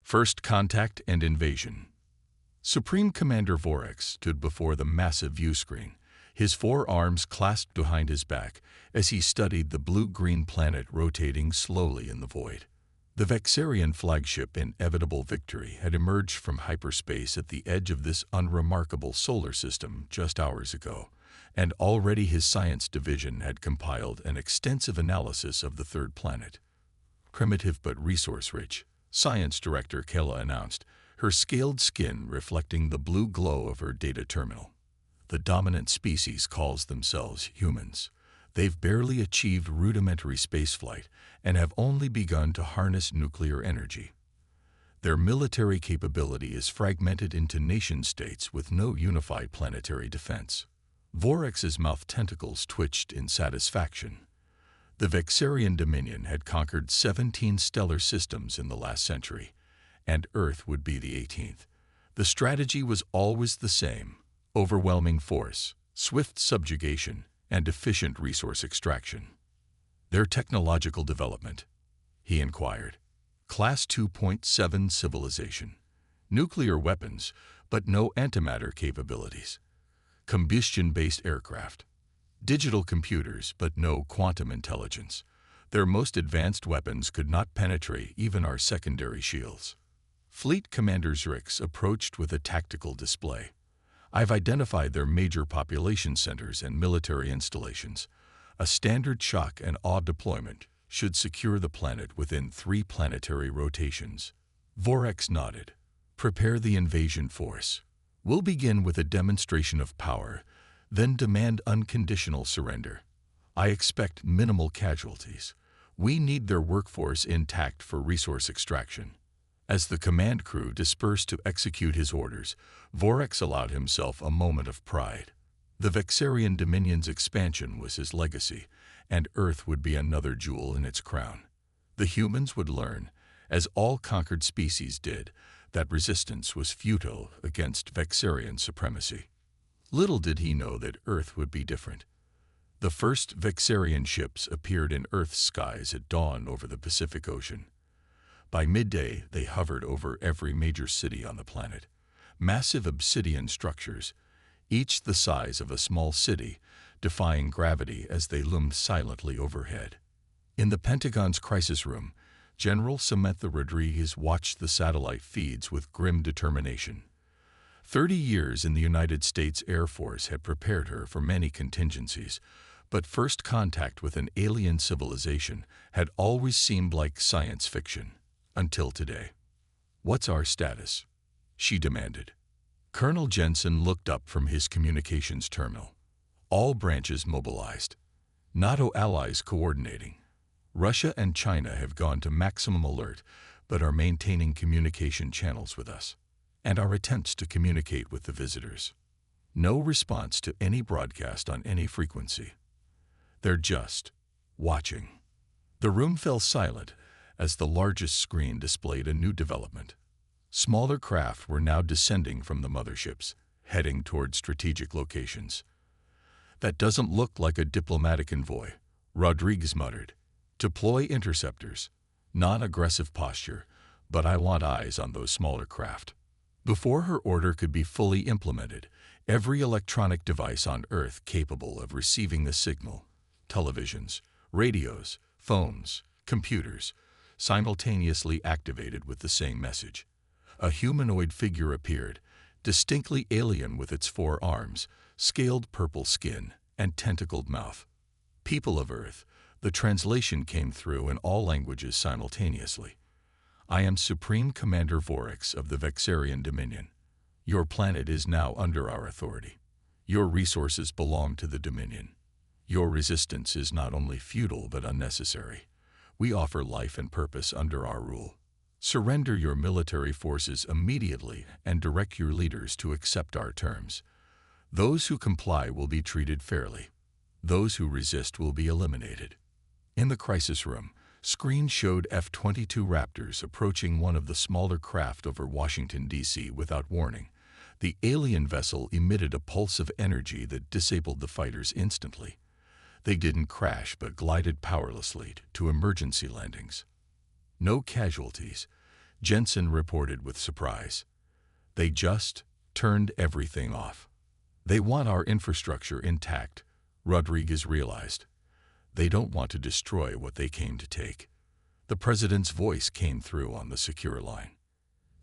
First Contact and Invasion. Supreme Commander Vorax stood before the massive viewscreen, his forearms clasped behind his back as he studied the blue-green planet rotating slowly in the void. The Vexarian flagship Inevitable Victory had emerged from hyperspace at the edge of this unremarkable solar system just hours ago, and already his science division had compiled an extensive analysis of the third planet. Primitive but resource-rich, Science Director Kayla announced, her scaled skin reflecting the blue glow of her data terminal. The dominant species calls themselves humans. They've barely achieved rudimentary spaceflight and have only begun to harness nuclear energy. Their military capability is fragmented into nation-states with no unified planetary defense. Vorax's mouth tentacles twitched in satisfaction. The Vexarian Dominion had conquered 17 stellar systems in the last century, and Earth would be the 18th. The strategy was always the same: overwhelming force, swift subjugation, and efficient resource extraction. Their technological development, he inquired. Class 2.7 civilization. Nuclear weapons, but no antimatter capabilities. Combustion-based aircraft. Digital computers, but no quantum intelligence. Their most advanced weapons could not penetrate even our secondary shields. Fleet Commander Zrix approached with a tactical display. I've identified their major population centers and military installations. A standard shock and awe deployment should secure the planet within 3 planetary rotations. Vorax nodded. Prepare the invasion force. We'll begin with a demonstration of power, then demand unconditional surrender. I expect minimal casualties. We need their workforce intact for resource extraction. As the command crew dispersed to execute his orders, Vorax allowed himself a moment of pride. The Vexarian Dominion's expansion was his legacy, and Earth would be another jewel in its crown. The humans would learn, as all conquered species did, that resistance was futile against Vexarian supremacy. Little did he know that Earth would be different. The first Vexarian ships appeared in Earth's skies at dawn over the Pacific Ocean. By midday, they hovered over every major city on the planet. Massive obsidian structures, each the size of a small city, defying gravity as they loomed silently overhead. In the Pentagon's crisis room, General Samantha Rodriguez watched the satellite feeds with grim determination. 30 years in the United States Air Force had prepared her for many contingencies, but first contact with an alien civilization had always seemed like science fiction. Until today. What's our status? She demanded. Colonel Jensen looked up from his communications terminal. All branches mobilized. NATO allies coordinating. Russia and China have gone to maximum alert, but are maintaining communication channels with us, and our attempts to communicate with the visitors. No response to any broadcast on any frequency. They're just watching. The room fell silent as the largest screen displayed a new development. Smaller craft were now descending from the motherships, heading toward strategic locations. That doesn't look like a diplomatic envoy, Rodriguez muttered. Deploy interceptors. Non-aggressive posture, but I want eyes on those smaller craft. Before her order could be fully implemented, every electronic device on Earth capable of receiving the signal, televisions, radios, phones, computers, simultaneously activated with the same message. A humanoid figure appeared, distinctly alien with its 4 arms, scaled purple skin, and tentacled mouth. People of Earth, the translation came through in all languages simultaneously. I am Supreme Commander Vorax of the Vexarian Dominion. Your planet is now under our authority. Your resources belong to the Dominion. Your resistance is not only futile but unnecessary. We offer life and purpose under our rule. Surrender your military forces immediately and direct your leaders to accept our terms. Those who comply will be treated fairly. Those who resist will be eliminated. In the crisis room, screens showed F-22 Raptors approaching one of the smaller craft over Washington, D.C. without warning. The alien vessel emitted a pulse of energy that disabled the fighters instantly. They didn't crash but glided powerlessly to emergency landings. No casualties, Jensen reported with surprise. They just turned everything off. They want our infrastructure intact, Rodriguez realized. They don't want to destroy what they came to take. The president's voice came through on the secure line.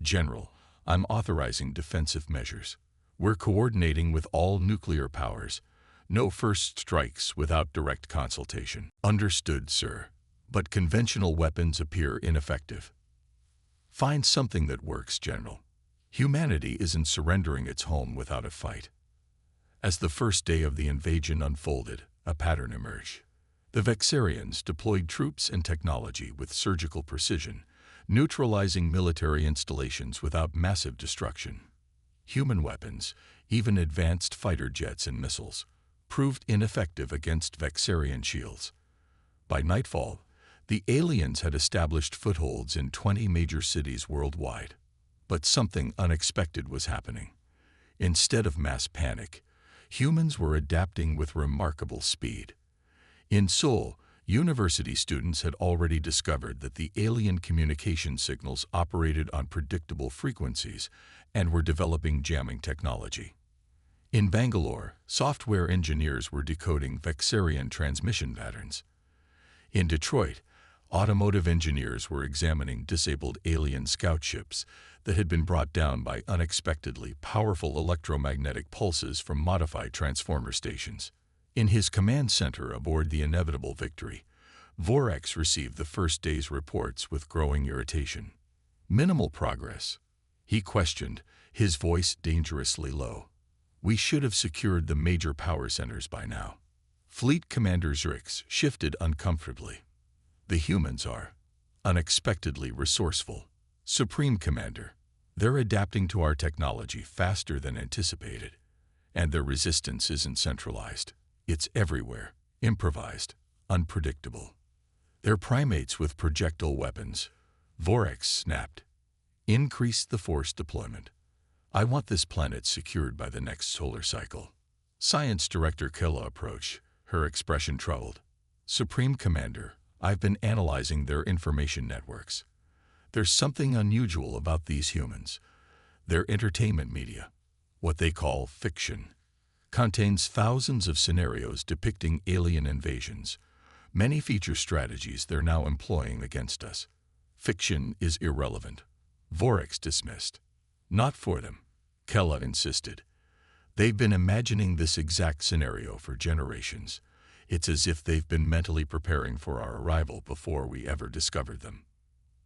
General, I'm authorizing defensive measures. We're coordinating with all nuclear powers. No first strikes without direct consultation. Understood, sir. But conventional weapons appear ineffective. Find something that works, General. Humanity isn't surrendering its home without a fight. As the first day of the invasion unfolded, a pattern emerged. The Vexarians deployed troops and technology with surgical precision, neutralizing military installations without massive destruction. Human weapons, even advanced fighter jets and missiles, proved ineffective against Vexarian shields. By nightfall, the aliens had established footholds in 20 major cities worldwide. But something unexpected was happening. Instead of mass panic, humans were adapting with remarkable speed. In Seoul, university students had already discovered that the alien communication signals operated on predictable frequencies and were developing jamming technology. In Bangalore, software engineers were decoding Vexarian transmission patterns. In Detroit, automotive engineers were examining disabled alien scout ships that had been brought down by unexpectedly powerful electromagnetic pulses from modified transformer stations. In his command center aboard the Inevitable Victory, Vorex received the first day's reports with growing irritation. Minimal progress. He questioned, his voice dangerously low. We should have secured the major power centers by now. Fleet Commander Zrix shifted uncomfortably. The humans are unexpectedly resourceful. Supreme Commander, they're adapting to our technology faster than anticipated. And their resistance isn't centralized. It's everywhere, improvised, unpredictable. They're primates with projectile weapons. Vorex snapped. Increase the force deployment. I want this planet secured by the next solar cycle. Science Director Killa approached, her expression troubled. Supreme Commander, I've been analyzing their information networks. There's something unusual about these humans. Their entertainment media, what they call fiction, contains thousands of scenarios depicting alien invasions. Many feature strategies they're now employing against us. Fiction is irrelevant. Vorex dismissed. Not for them, Kella insisted. They've been imagining this exact scenario for generations. It's as if they've been mentally preparing for our arrival before we ever discovered them.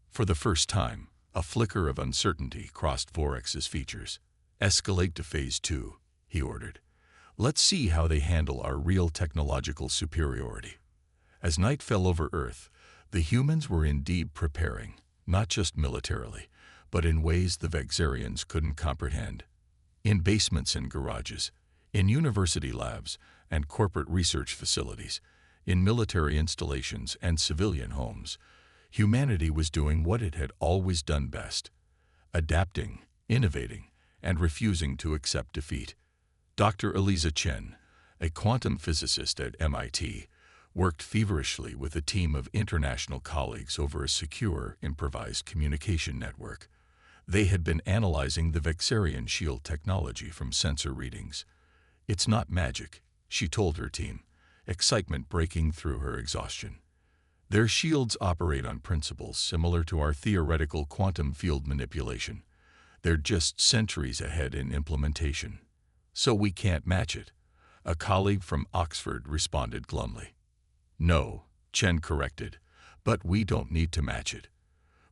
For the first time, a flicker of uncertainty crossed Vorex's features. Escalate to Phase 2, he ordered. Let's see how they handle our real technological superiority. As night fell over Earth, the humans were indeed preparing, not just militarily, but in ways the Vexarians couldn't comprehend. In basements and garages, in university labs and corporate research facilities, in military installations and civilian homes, humanity was doing what it had always done best: adapting, innovating, and refusing to accept defeat. Dr. Eliza Chen, a quantum physicist at MIT, worked feverishly with a team of international colleagues over a secure, improvised communication network. They had been analyzing the Vexarian shield technology from sensor readings. It's not magic, she told her team, excitement breaking through her exhaustion. Their shields operate on principles similar to our theoretical quantum field manipulation. They're just centuries ahead in implementation. So we can't match it, a colleague from Oxford responded glumly. No, Chen corrected, but we don't need to match it.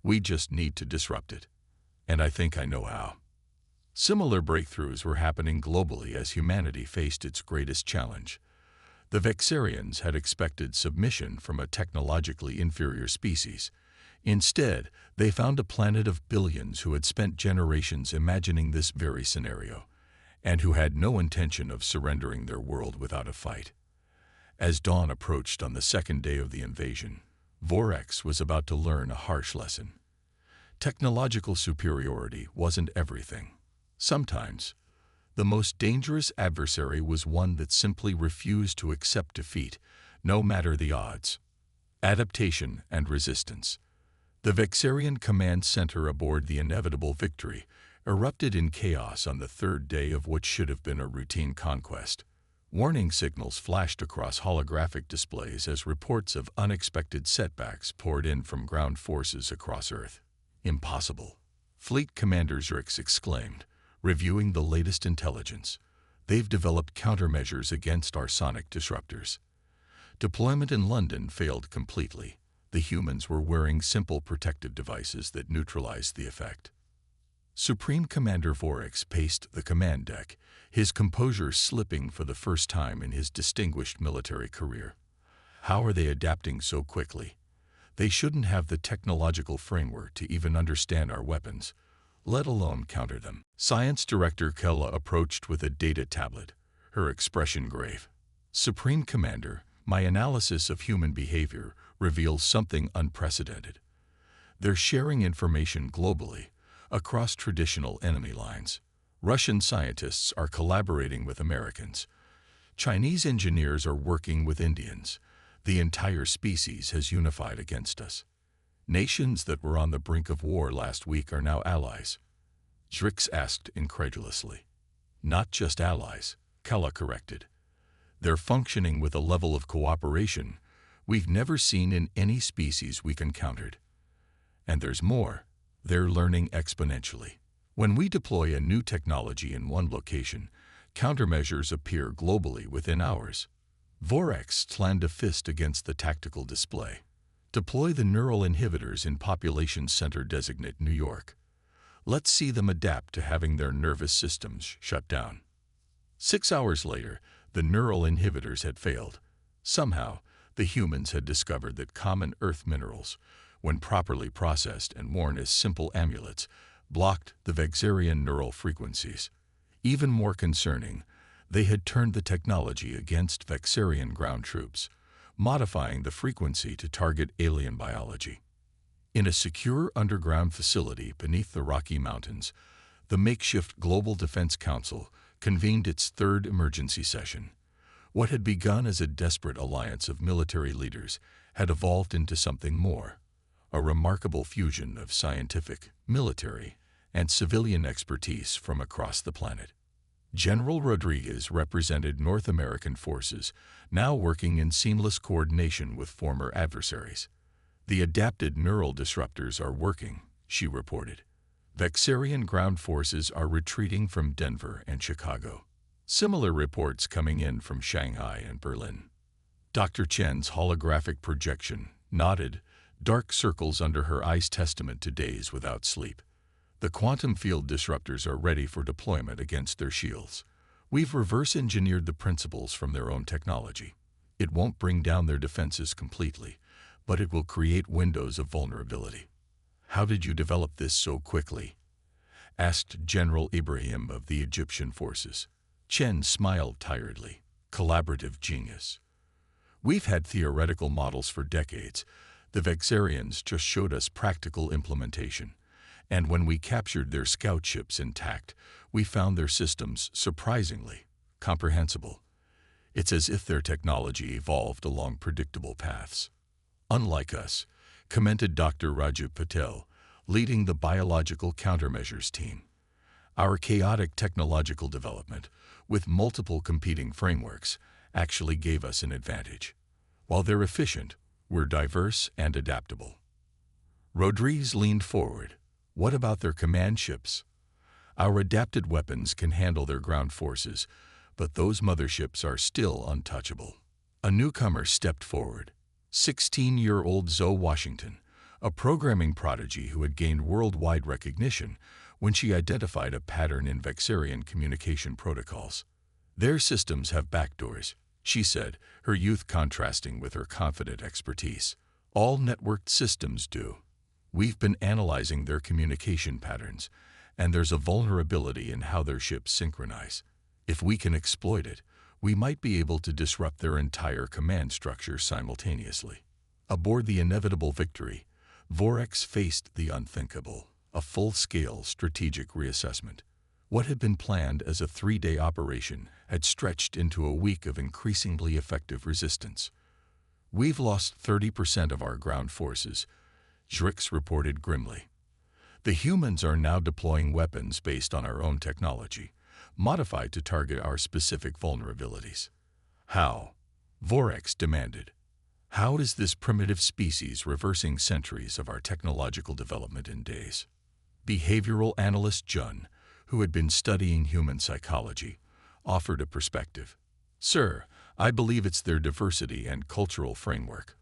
We just need to disrupt it. And I think I know how. Similar breakthroughs were happening globally as humanity faced its greatest challenge. The Vexarians had expected submission from a technologically inferior species. Instead, they found a planet of billions who had spent generations imagining this very scenario, and who had no intention of surrendering their world without a fight. As dawn approached on the second day of the invasion, Vorex was about to learn a harsh lesson. Technological superiority wasn't everything. Sometimes, the most dangerous adversary was one that simply refused to accept defeat, no matter the odds. Adaptation and resistance. The Vexarian command center aboard the Inevitable Victory erupted in chaos on the third day of what should have been a routine conquest. Warning signals flashed across holographic displays as reports of unexpected setbacks poured in from ground forces across Earth. Impossible. Fleet Commander Zrix exclaimed, reviewing the latest intelligence. They've developed countermeasures against our sonic disruptors. Deployment in London failed completely. The humans were wearing simple protective devices that neutralized the effect. Supreme Commander Vorex paced the command deck, his composure slipping for the first time in his distinguished military career. How are they adapting so quickly? They shouldn't have the technological framework to even understand our weapons, let alone counter them. Science Director Kella approached with a data tablet, her expression grave. Supreme Commander, my analysis of human behavior reveals something unprecedented. They're sharing information globally, across traditional enemy lines. Russian scientists are collaborating with Americans. Chinese engineers are working with Indians. The entire species has unified against us. Nations that were on the brink of war last week are now allies. Zrix asked incredulously. Not just allies, Kella corrected. They're functioning with a level of cooperation we've never seen in any species we've encountered. And there's more. They're learning exponentially. When we deploy a new technology in one location, countermeasures appear globally within hours. Vorex slammed a fist against the tactical display. Deploy the neural inhibitors in Population Center Designate New York. Let's see them adapt to having their nervous systems shut down. 6 hours later, the neural inhibitors had failed. Somehow, the humans had discovered that common Earth minerals, when properly processed and worn as simple amulets, blocked the Vexarian neural frequencies. Even more concerning, they had turned the technology against Vexarian ground troops, modifying the frequency to target alien biology. In a secure underground facility beneath the Rocky Mountains, the makeshift Global Defense Council convened its third emergency session. What had begun as a desperate alliance of military leaders had evolved into something more. A remarkable fusion of scientific, military, and civilian expertise from across the planet. General Rodriguez represented North American forces, now working in seamless coordination with former adversaries. The adapted neural disruptors are working, she reported. Vexarian ground forces are retreating from Denver and Chicago. Similar reports coming in from Shanghai and Berlin. Dr. Chen's holographic projection nodded, dark circles under her eyes testament to days without sleep. The quantum field disruptors are ready for deployment against their shields. We've reverse-engineered the principles from their own technology. It won't bring down their defenses completely, but it will create windows of vulnerability. How did you develop this so quickly? Asked General Ibrahim of the Egyptian forces. Chen smiled tiredly. Collaborative genius. We've had theoretical models for decades. The Vexarians just showed us practical implementation. And when we captured their scout ships intact, we found their systems surprisingly comprehensible. It's as if their technology evolved along predictable paths. Unlike us, commented Dr. Raju Patel, leading the biological countermeasures team. Our chaotic technological development, with multiple competing frameworks, actually gave us an advantage. While they're efficient, we're diverse and adaptable. Rodriguez leaned forward. What about their command ships? Our adapted weapons can handle their ground forces, but those motherships are still untouchable. A newcomer stepped forward. 16-year-old Zoe Washington, a programming prodigy who had gained worldwide recognition when she identified a pattern in Vexarian communication protocols. Their systems have backdoors, she said, her youth contrasting with her confident expertise. All networked systems do. We've been analyzing their communication patterns, and there's a vulnerability in how their ships synchronize. If we can exploit it, we might be able to disrupt their entire command structure simultaneously. Aboard the Inevitable Victory, Vorex faced the unthinkable, a full-scale strategic reassessment. What had been planned as a 3-day operation had stretched into a week of increasingly effective resistance. We've lost 30% of our ground forces, Zhrix reported grimly. The humans are now deploying weapons based on our own technology, modified to target our specific vulnerabilities. How? Vorex demanded. How is this primitive species reversing centuries of our technological development in days? Behavioral analyst Jun, who had been studying human psychology, offered a perspective. Sir, I believe it's their diversity and cultural framework.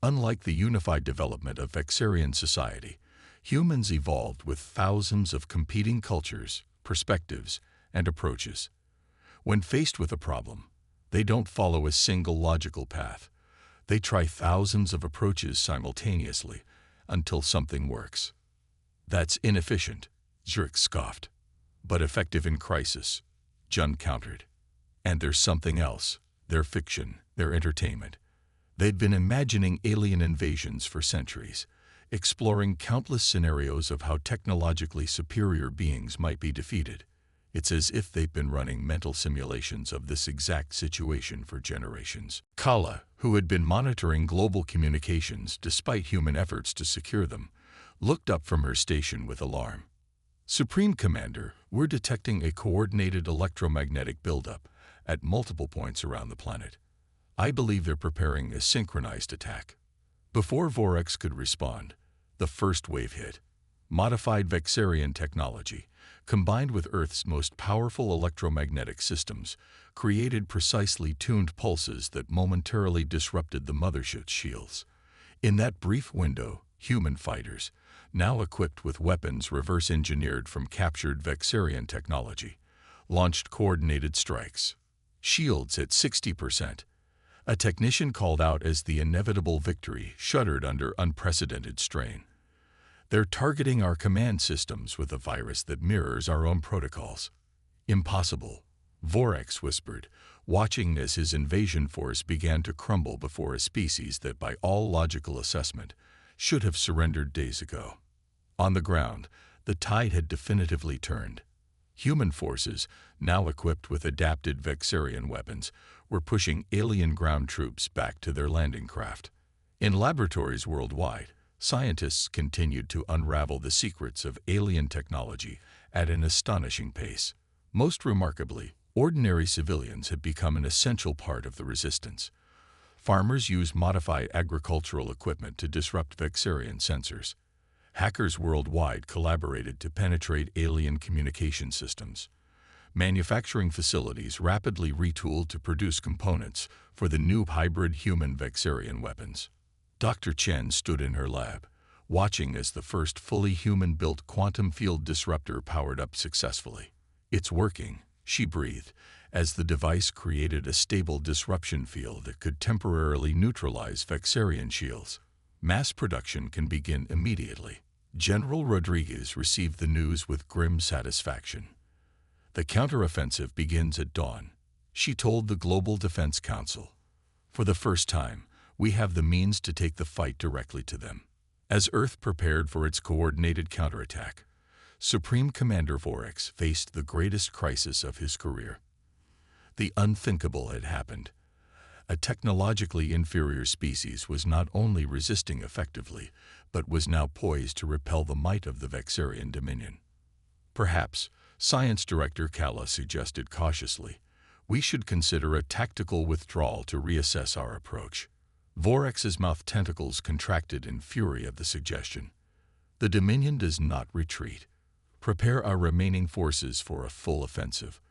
Unlike the unified development of Vexarian society, humans evolved with thousands of competing cultures, perspectives, and approaches. When faced with a problem, they don't follow a single logical path. They try thousands of approaches simultaneously until something works. That's inefficient, Zhrix scoffed. But effective in crisis, Jun countered. And there's something else, their fiction, their entertainment. They'd been imagining alien invasions for centuries, exploring countless scenarios of how technologically superior beings might be defeated. It's as if they've been running mental simulations of this exact situation for generations. Kala, who had been monitoring global communications despite human efforts to secure them, looked up from her station with alarm. Supreme Commander, we're detecting a coordinated electromagnetic buildup at multiple points around the planet. I believe they're preparing a synchronized attack. Before Vorex could respond, the first wave hit. Modified Vexarian technology, combined with Earth's most powerful electromagnetic systems, created precisely tuned pulses that momentarily disrupted the mothership's shields. In that brief window, human fighters, now equipped with weapons reverse-engineered from captured Vexarian technology, launched coordinated strikes. Shields at 60%. A technician called out as the inevitable victory shuddered under unprecedented strain. They're targeting our command systems with a virus that mirrors our own protocols. Impossible, Vorex whispered, watching as his invasion force began to crumble before a species that, by all logical assessment, should have surrendered days ago. On the ground, the tide had definitively turned. Human forces, now equipped with adapted Vexarian weapons, were pushing alien ground troops back to their landing craft. In laboratories worldwide, scientists continued to unravel the secrets of alien technology at an astonishing pace. Most remarkably, ordinary civilians had become an essential part of the resistance. Farmers used modified agricultural equipment to disrupt Vexarian sensors. Hackers worldwide collaborated to penetrate alien communication systems. Manufacturing facilities rapidly retooled to produce components for the new hybrid human Vexarian weapons. Dr. Chen stood in her lab, watching as the first fully human-built quantum field disruptor powered up successfully. It's working, she breathed, as the device created a stable disruption field that could temporarily neutralize Vexarian shields. Mass production can begin immediately. General Rodriguez received the news with grim satisfaction. The counteroffensive begins at dawn, she told the Global Defense Council. For the first time, we have the means to take the fight directly to them. As Earth prepared for its coordinated counterattack, Supreme Commander Vorex faced the greatest crisis of his career. The unthinkable had happened. A technologically inferior species was not only resisting effectively, but was now poised to repel the might of the Vexarian Dominion. Perhaps, Science Director Kala suggested cautiously, we should consider a tactical withdrawal to reassess our approach. Vorex's mouth tentacles contracted in fury at the suggestion. The Dominion does not retreat. Prepare our remaining forces for a full offensive.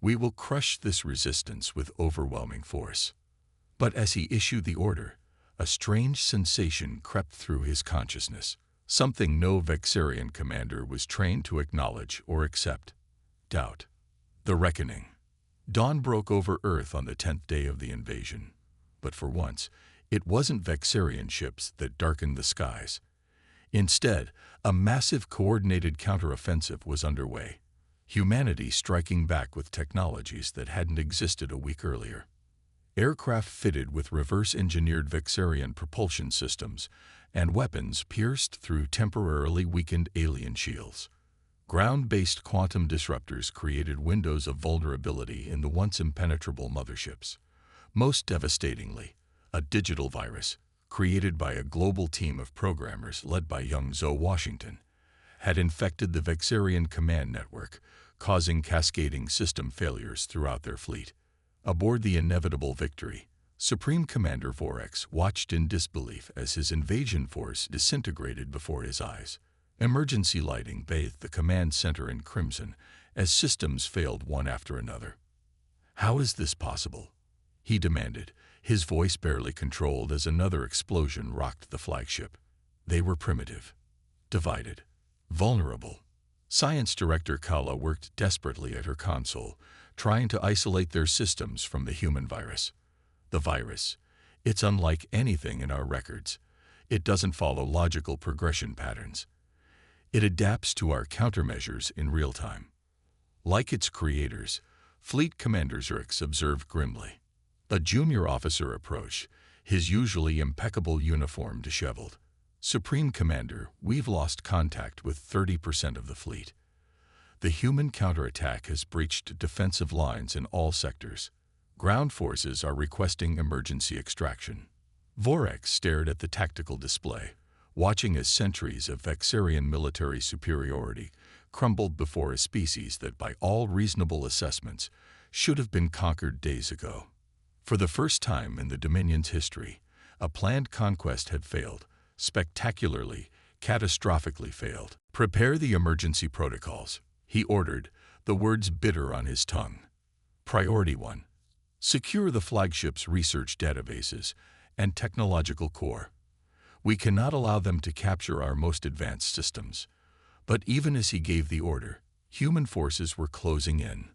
We will crush this resistance with overwhelming force. But as he issued the order, a strange sensation crept through his consciousness, something no Vexarian commander was trained to acknowledge or accept. Doubt. The reckoning. Dawn broke over Earth on the 10th day of the invasion. But for once, it wasn't Vexarian ships that darkened the skies. Instead, a massive coordinated counteroffensive was underway, humanity striking back with technologies that hadn't existed a week earlier. Aircraft fitted with reverse-engineered Vexarian propulsion systems and weapons pierced through temporarily weakened alien shields. Ground-based quantum disruptors created windows of vulnerability in the once impenetrable motherships. Most devastatingly, a digital virus, created by a global team of programmers led by young Zoe Washington, had infected the Vexarian command network, causing cascading system failures throughout their fleet. Aboard the inevitable Victory, Supreme Commander Vorex watched in disbelief as his invasion force disintegrated before his eyes. Emergency lighting bathed the command center in crimson as systems failed one after another. "How is this possible?" he demanded, his voice barely controlled as another explosion rocked the flagship. They were primitive, divided, vulnerable. Science Director Kala worked desperately at her console, trying to isolate their systems from the human virus. The virus, it's unlike anything in our records. It doesn't follow logical progression patterns. It adapts to our countermeasures in real time. Like its creators, Fleet Commander Zerix observed grimly. A junior officer approached, his usually impeccable uniform disheveled. "Supreme Commander, we've lost contact with 30% of the fleet. The human counterattack has breached defensive lines in all sectors. Ground forces are requesting emergency extraction." Vorex stared at the tactical display, watching as centuries of Vexarian military superiority crumbled before a species that, by all reasonable assessments, should have been conquered days ago. For the first time in the Dominion's history, a planned conquest had failed, spectacularly, catastrophically failed. "Prepare the emergency protocols," he ordered, the words bitter on his tongue. "Priority 1. Secure the flagship's research databases and technological core. We cannot allow them to capture our most advanced systems." But even as he gave the order, human forces were closing in.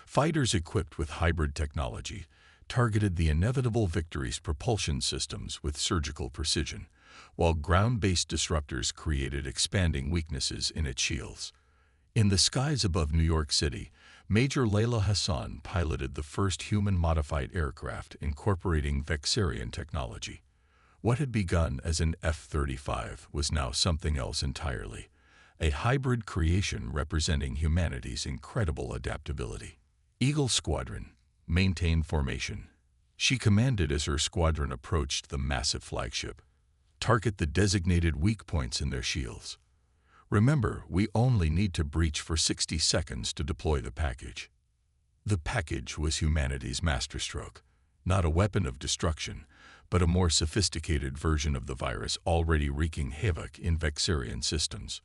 Fighters equipped with hybrid technology targeted the inevitable Victory's propulsion systems with surgical precision, while ground-based disruptors created expanding weaknesses in its shields. In the skies above New York City, Major Layla Hassan piloted the first human-modified aircraft incorporating Vexarian technology. What had begun as an F-35 was now something else entirely, a hybrid creation representing humanity's incredible adaptability. Eagle Squadron, maintain formation, she commanded as her squadron approached the massive flagship. Target the designated weak points in their shields. Remember, we only need to breach for 60 seconds to deploy the package. The package was humanity's masterstroke, not a weapon of destruction, but a more sophisticated version of the virus already wreaking havoc in Vexarian systems.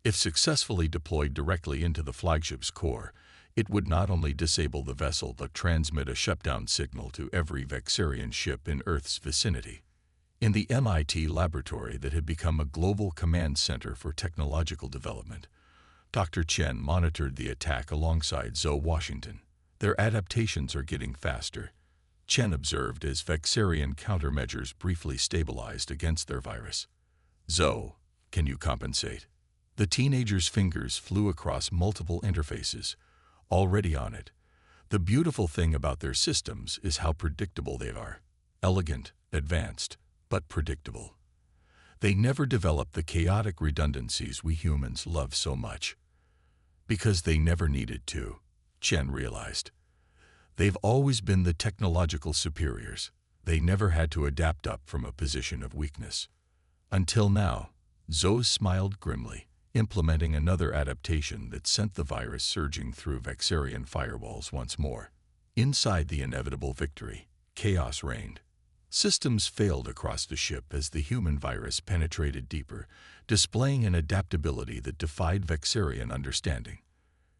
If successfully deployed directly into the flagship's core, it would not only disable the vessel but transmit a shutdown signal to every Vexarian ship in Earth's vicinity. In the MIT laboratory that had become a global command center for technological development, Dr. Chen monitored the attack alongside Zoe Washington. "Their adaptations are getting faster," Chen observed as Vexarian countermeasures briefly stabilized against their virus. "Zoe, can you compensate?" The teenager's fingers flew across multiple interfaces, already on it. The beautiful thing about their systems is how predictable they are. Elegant, advanced, but predictable. They never develop the chaotic redundancies we humans love so much. Because they never needed to, Chen realized. They've always been the technological superiors. They never had to adapt up from a position of weakness. Until now, Zoe smiled grimly, implementing another adaptation that sent the virus surging through Vexarian firewalls once more. Inside the inevitable Victory, chaos reigned. Systems failed across the ship as the human virus penetrated deeper, displaying an adaptability that defied Vexarian understanding.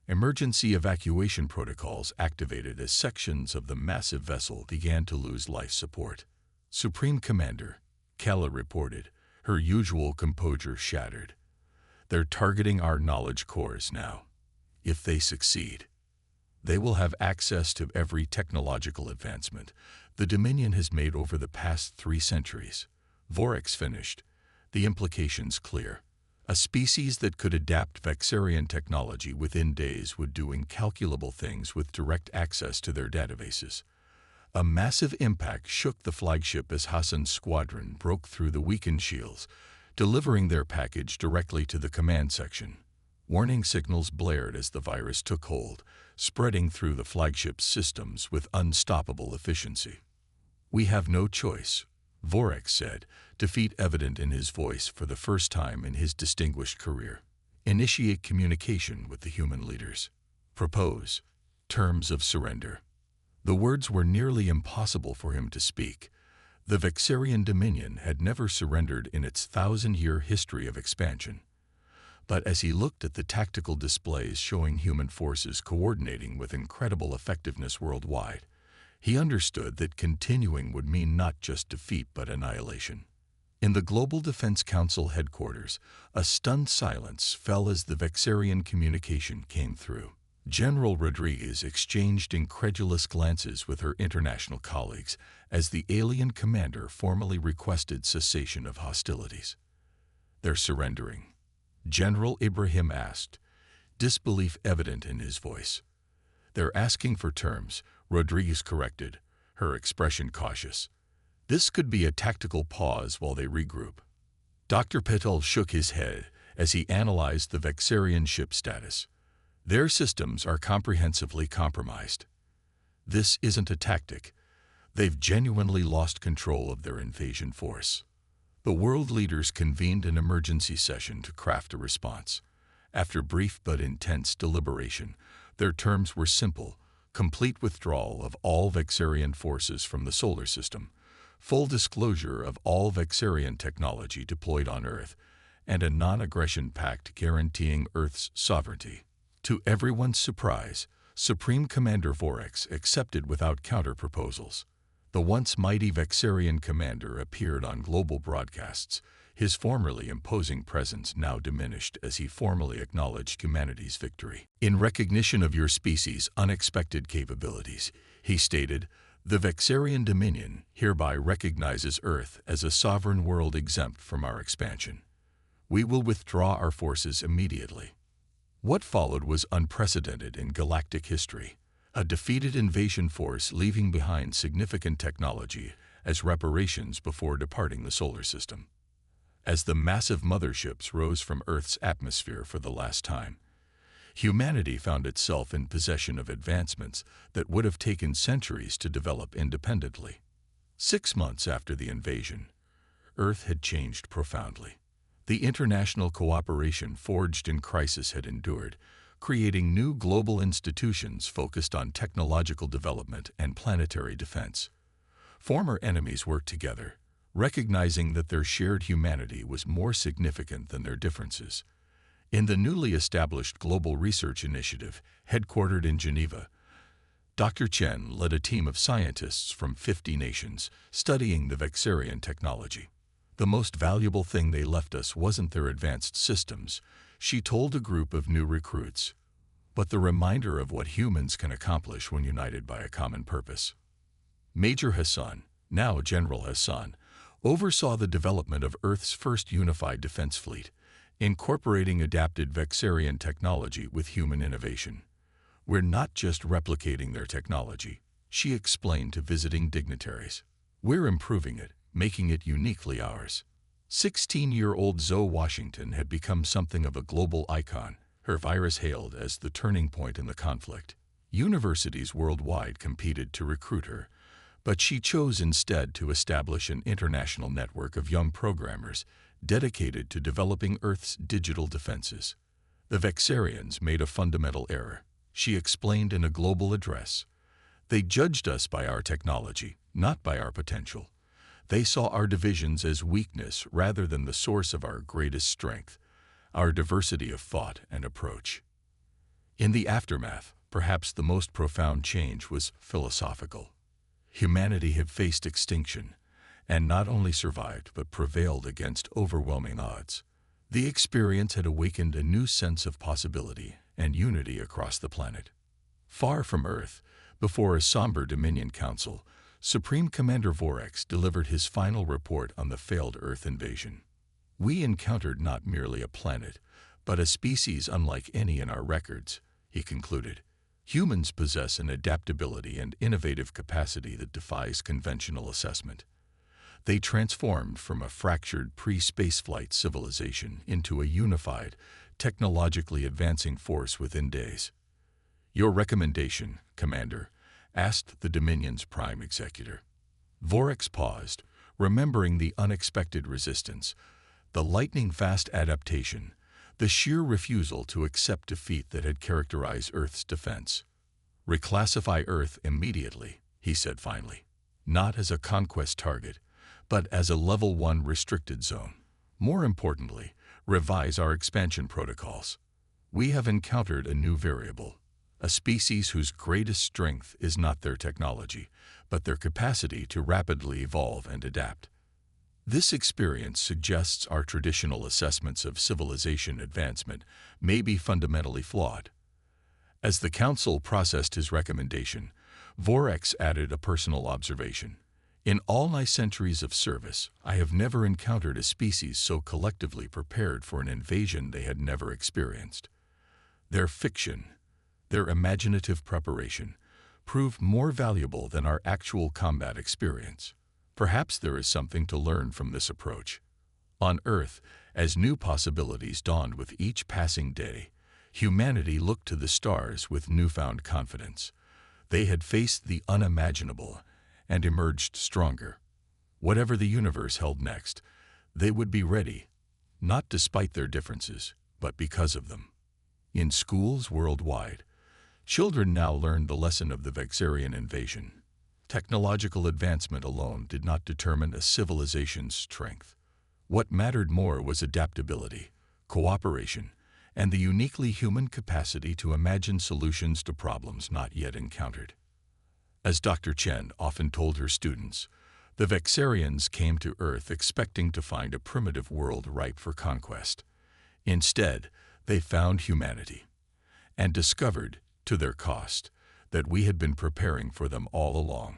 Emergency evacuation protocols activated as sections of the massive vessel began to lose life support. "Supreme Commander," Kala reported, her usual composure shattered. "They're targeting our knowledge cores now. If they succeed, they will have access to every technological advancement the Dominion has made over the past 3 centuries. Vorex finished, the implications clear. A species that could adapt Vexarian technology within days would do incalculable things with direct access to their databases. A massive impact shook the flagship as Hassan's squadron broke through the weakened shields, delivering their package directly to the command section. Warning signals blared as the virus took hold, spreading through the flagship's systems with unstoppable efficiency. "We have no choice," Vorex said, defeat evident in his voice for the first time in his distinguished career. Initiate communication with the human leaders. Propose terms of surrender. The words were nearly impossible for him to speak. The Vexarian Dominion had never surrendered in its 1,000-year history of expansion. But as he looked at the tactical displays showing human forces coordinating with incredible effectiveness worldwide, he understood that continuing would mean not just defeat but annihilation. In the Global Defense Council headquarters, a stunned silence fell as the Vexarian communication came through. General Rodriguez exchanged incredulous glances with her international colleagues as the alien commander formally requested cessation of hostilities. "They're surrendering," General Ibrahim asked, disbelief evident in his voice. "They're asking for terms," Rodriguez corrected, her expression cautious. "This could be a tactical pause while they regroup." Dr. Petal shook his head as he analyzed the Vexarian ship status. "Their systems are comprehensively compromised. This isn't a tactic. They've genuinely lost control of their invasion force." The world leaders convened an emergency session to craft a response. After brief but intense deliberation, their terms were simple: complete withdrawal of all Vexarian forces from the solar system, full disclosure of all Vexarian technology deployed on Earth, and a non-aggression pact guaranteeing Earth's sovereignty. To everyone's surprise, Supreme Commander Vorex accepted without counter-proposals. The once mighty Vexarian commander appeared on global broadcasts, his formerly imposing presence now diminished as he formally acknowledged humanity's victory. "In recognition of your species' unexpected capabilities," he stated, "the Vexarian Dominion hereby recognizes Earth as a sovereign world exempt from our expansion. We will withdraw our forces immediately." What followed was unprecedented in galactic history. A defeated invasion force leaving behind significant technology as reparations before departing the solar system. As the massive motherships rose from Earth's atmosphere for the last time, humanity found itself in possession of advancements that would have taken centuries to develop independently. 6 months after the invasion, Earth had changed profoundly. The international cooperation forged in crisis had endured, creating new global institutions focused on technological development and planetary defense. Former enemies worked together, recognizing that their shared humanity was more significant than their differences. In the newly established Global Research Initiative, headquartered in Geneva, Dr. Chen led a team of scientists from 50 nations studying the Vexarian technology. "The most valuable thing they left us wasn't their advanced systems," she told a group of new recruits, "but the reminder of what humans can accomplish when united by a common purpose." Major Hassan, now General Hassan, oversaw the development of Earth's first unified defense fleet, incorporating adapted Vexarian technology with human innovation. "We're not just replicating their technology," she explained to visiting dignitaries. "We're improving it, making it uniquely ours." 16-year-old Zoe Washington had become something of a global icon, her virus hailed as the turning point in the conflict. Universities worldwide competed to recruit her, but she chose instead to establish an international network of young programmers dedicated to developing Earth's digital defenses. "The Vexarians made a fundamental error," she explained in a global address. "They judged us by our technology, not by our potential. They saw our divisions as weakness rather than the source of our greatest strength, our diversity of thought and approach." In the aftermath, perhaps the most profound change was philosophical. Humanity had faced extinction, and not only survived but prevailed against overwhelming odds. The experience had awakened a new sense of possibility and unity across the planet. Far from Earth, before a somber Dominion Council, Supreme Commander Vorex delivered his final report on the failed Earth invasion. "We encountered not merely a planet, but a species unlike any in our records," he concluded. "Humans possess an adaptability and innovative capacity that defies conventional assessment. They transformed from a fractured pre-spaceflight civilization into a unified, technologically advancing force within days." "Your recommendation, Commander?" asked the Dominion's prime executor. Vorex paused, remembering the unexpected resistance, the lightning-fast adaptation, the sheer refusal to accept defeat that had characterized Earth's defense. "Reclassify Earth immediately," he said finally, "not as a conquest target, but as a Level 1 restricted zone. More importantly, revise our expansion protocols. We have encountered a new variable, a species whose greatest strength is not their technology, but their capacity to rapidly evolve and adapt. This experience suggests our traditional assessments of civilization advancement may be fundamentally flawed." As the Council processed his recommendation, Vorex added a personal observation. "In all my centuries of service, I have never encountered a species so collectively prepared for an invasion they had never experienced. Their fiction, their imaginative preparation, proved more valuable than our actual combat experience. Perhaps there is something to learn from this approach." On Earth, as new possibilities dawned with each passing day, humanity looked to the stars with newfound confidence. They had faced the unimaginable and emerged stronger. Whatever the universe held next, they would be ready, not despite their differences, but because of them. In schools worldwide, children now learned the lesson of the Vexarian invasion. Technological advancement alone did not determine a civilization's strength. What mattered more was adaptability, cooperation, and the uniquely human capacity to imagine solutions to problems not yet encountered. As Dr. Chen often told her students, the Vexarians came to Earth expecting to find a primitive world ripe for conquest. Instead, they found humanity, and discovered, to their cost, that we had been preparing for them all along.